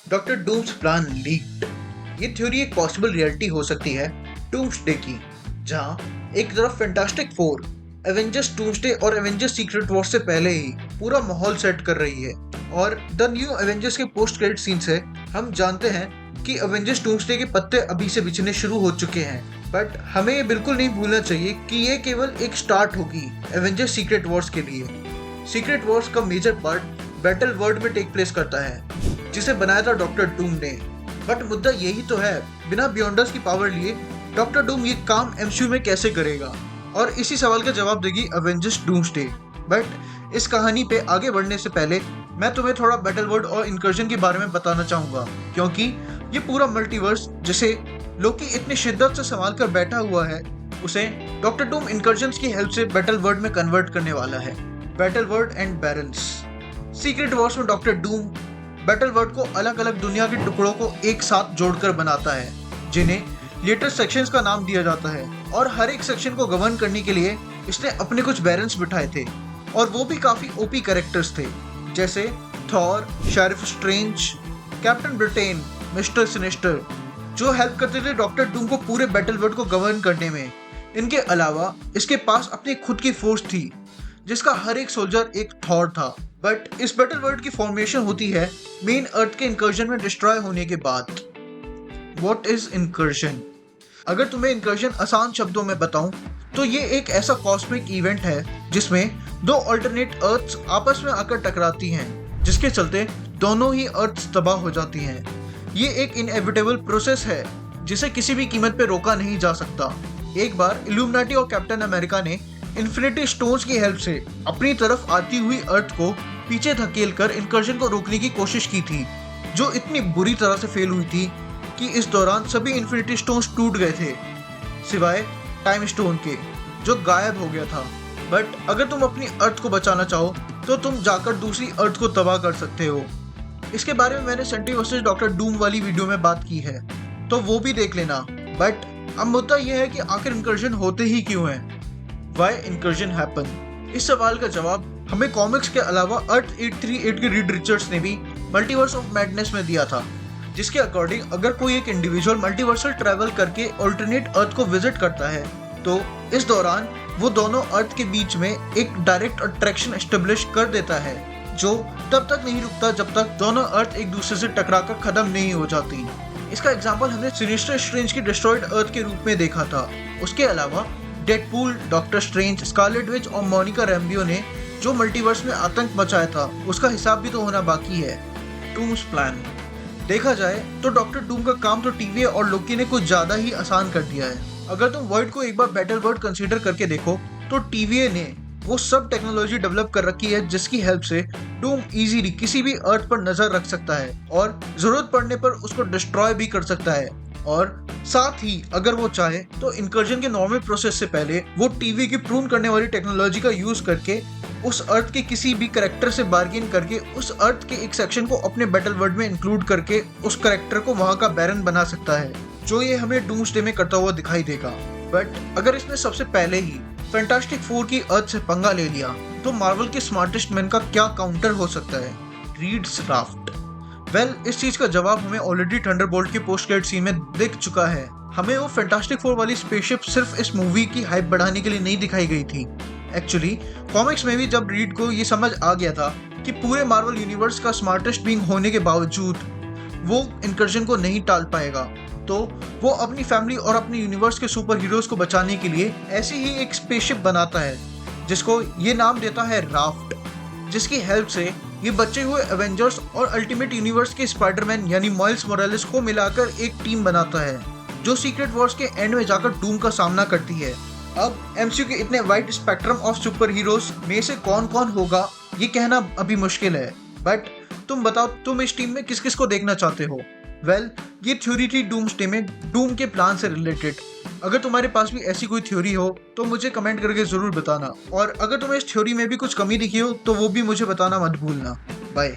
Doctor Doom's plan leaked. ये theory एक possible reality हो सकती है डूम्सडे की, जहां एक तरफ फैंटास्टिक फोर एवेंजर्स डूम्सडे और एवेंजर्स सीक्रेट वॉर से पहले ही पूरा माहौल सेट कर रही है, और द न्यू एवेंजर्स के पोस्ट क्रेडिट सीन से हम जानते हैं कि एवेंजर्स डूम्सडे के पत्ते अभी से बिछने शुरू हो चुके हैं। बट हमें ये बिल्कुल नहीं भूलना चाहिए कि ये केवल एक स्टार्ट होगी एवेंजर्स सीक्रेट वॉर्स के लिए। सीक्रेट वॉर्स का मेजर पार्ट बैटल वर्ल्ड में टेक प्लेस करता है, जिसे बनाया था डॉक्टर डूम ने। बट मुद्दा यही तो है, बिना बियॉन्डर्स की पावर लिए डॉक्टर डूम ये काम एमसीयू में कैसे करेगा, और इसी सवाल का जवाब देगी एवेंजर्स डूम्सडे। बट इस कहानी पे आगे बढ़ने से पहले मैं तुम्हें थोड़ा बैटल वर्ल्ड और इनकर्जन के बारे में बताना चाहूंगा, क्योंकि ये पूरा मल्टीवर्स जिसे लोकी इतनी शिद्दत से संभाल कर बैठा हुआ है, उसे डॉक्टर डूम इनकर्जन की हेल्प से बैटल वर्ल्ड में कन्वर्ट करने वाला है। Battle world and barrels. Secret Wars में डॉक्टर डूम बैटल वर्ल्ड को अलग अलग दुनिया के टुकड़ों को एक साथ जोड़कर बनाता है, जिन्हें लेटर सेक्शंस का नाम दिया जाता है, और हर एक सेक्शन को गवर्न करने के लिए इसने अपने कुछ बैरन्स बिठाए थे, और वो भी काफी ओपी कैरेक्टर्स थे, जैसे Thor, sheriff strange, captain Britain, mister sinister, जो हेल्प करते थे डॉक्टर डूम को पूरे बैटल वर्ल्ड को गवर्न करने में। इनके अलावा इसके पास अपनी खुद की फोर्स थी, जिसका हर एक सोल्जर एक थॉर था। बट इस बैटल वर्ल्ड की फॉर्मेशन होती है मेन अर्थ के इनकर्जन में डिस्ट्रॉय होने के बाद। What is incursion? अगर तुम्हें इनकर्जन आसान शब्दों में बताऊं तो ये एक ऐसा कॉस्मिक इवेंट है जिसमें दो अल्टरनेट अर्थ्स आपस में आकर टकराती हैं, जिसके चलते दोनों ही अर्थ्स तबाह हो जाती हैं। ये एक इनएविटेबल प्रोसेस है जिसे किसी भी कीमत पे रोका नहीं जा सकता। एक बार इल्यूमिनाटी और कैप्टन अमेरिका ने इन्फिनिटी स्टोन्स की हेल्प से अपनी तरफ आती हुई अर्थ को पीछे धकेलकर इनकर्जन को रोकने की कोशिश की थी, जो इतनी बुरी तरह से फेल हुई थी कि इस दौरान सभी इन्फिनिटी स्टोन्स टूट गए थे, सिवाय टाइम स्टोन के, जो गायब हो गया था। बट अगर तुम अपनी अर्थ को बचाना चाहो तो तुम जाकर दूसरी अर्थ को तबाह कर सकते हो। इसके बारे में मैंने सेंटी वर्सेस डॉक्टर डूम वाली वीडियो में बात की है, तो वो भी देख लेना। बट अब मुद्दा यह है कि आखिर इनकर्जन होते ही क्यों है? Why incursion happen? इस सवाल का जवाब हमें कॉमिक्स के अलावा अर्थ 838 के रीड रिचर्ड्स ने भी मल्टीवर्स ऑफ मैडनेस में दिया था, जिसके अकॉर्डिंग अगर कोई एक इंडिविजुअल मल्टीवर्सल ट्रैवल करके ऑल्टरनेट अर्थ को विजिट करता है, तो इस दौरान वो दोनों अर्थ के बीच में एक डायरेक्ट अट्रैक्शन एस्टेब्लिश कर देता है, जो तब तक नहीं रुकता जब तक दोनों अर्थ एक दूसरे से टकराकर खत्म नहीं हो जाती। इसका एग्जाम्पल हमने सिनिस्टर स्ट्रेंज की डिस्ट्रॉयड अर्थ के रूप में देखा था। उसके अलावा Deadpool, doctor strange, Scarlet Witch और मोनिका रैम्बियो ने जो मल्टीवर्स में आतंक मचाया था, उसका हिसाब भी तो होना बाकी है। Doom's plan. देखा जाए तो डॉक्टर डूम का काम तो टीवी और लोकी ने कुछ ज्यादा ही आसान कर दिया है। अगर तुम वर्ल्ड को एक बार बैटल वर्ल्ड कंसीडर करके देखो तो टीवीए ने वो सब टेक्नोलॉजी डेवलप कर रखी है जिसकी हेल्प से डूम इजीली किसी भी अर्थ पर नजर रख सकता है और जरूरत पड़ने पर उसको डिस्ट्रॉय भी कर सकता है। और साथ ही अगर वो चाहे तो इनकर्जन के नॉर्मल प्रोसेस से पहले वो टीवी की प्रून करने वाली टेक्नोलॉजी का यूज करके उस अर्थ के किसी भी कैरेक्टर से बार्गेन करके उस अर्थ के एक सेक्शन को अपने बैटल वर्ल्ड में इंक्लूड करके उस कैरेक्टर को वहां का बैरन बना सकता है, जो ये हमें डूम्सडे में करता हुआ दिखाई देगा। बट अगर इसने सबसे पहले ही फैंटास्टिक फोर की अर्थ से पंगा ले लिया तो मार्वल के स्मार्टेस्ट मैन का क्या काउंटर हो सकता है? Reads raft. वेल, इस चीज का जवाब हमें ऑलरेडी थंडरबोल्ट के पोस्ट क्रेडिट सीन में दिख चुका है। हमें वो फैंटास्टिक फोर वाली स्पेसशिप सिर्फ इस मूवी की हाइप बढ़ाने के लिए नहीं दिखाई गई थी। एक्चुअली कॉमिक्स में भी जब रीड को ये समझ आ गया था कि पूरे मार्वल यूनिवर्स का स्मार्टेस्ट बीइंग होने के बावजूद वो इनकर्जन को नहीं टाल पाएगा, तो वो अपनी फैमिली और अपने यूनिवर्स के सुपर हीरोज को बचाने के लिए ऐसी ही एक स्पेसशिप बनाता है, जिसको ये नाम देता है राफ्ट, जिसकी हेल्प से ये बचे हुए एवेंजर्स और अल्टीमेट यूनिवर्स के स्पाइडरमैन यानी माइल्स मोरालेस को मिलाकर एक टीम बनाता है, जो सीक्रेट वॉर्स के एंड में जाकर डूम का सामना करती है। अब एमसीयू के इतने wide spectrum of super heroes में से कौन कौन होगा ये कहना अभी मुश्किल है। बट तुम बताओ, तुम इस टीम में किस किस को देखना चाहते हो? वेल, ये थ्योरी थी डूम्सडे में डूम के प्लान से रिलेटेड। अगर तुम्हारे पास भी ऐसी कोई थ्योरी हो तो मुझे कमेंट करके जरूर बताना, और अगर तुम्हें इस थ्योरी में भी कुछ कमी दिखी हो तो वो भी मुझे बताना मत भूलना। बाय।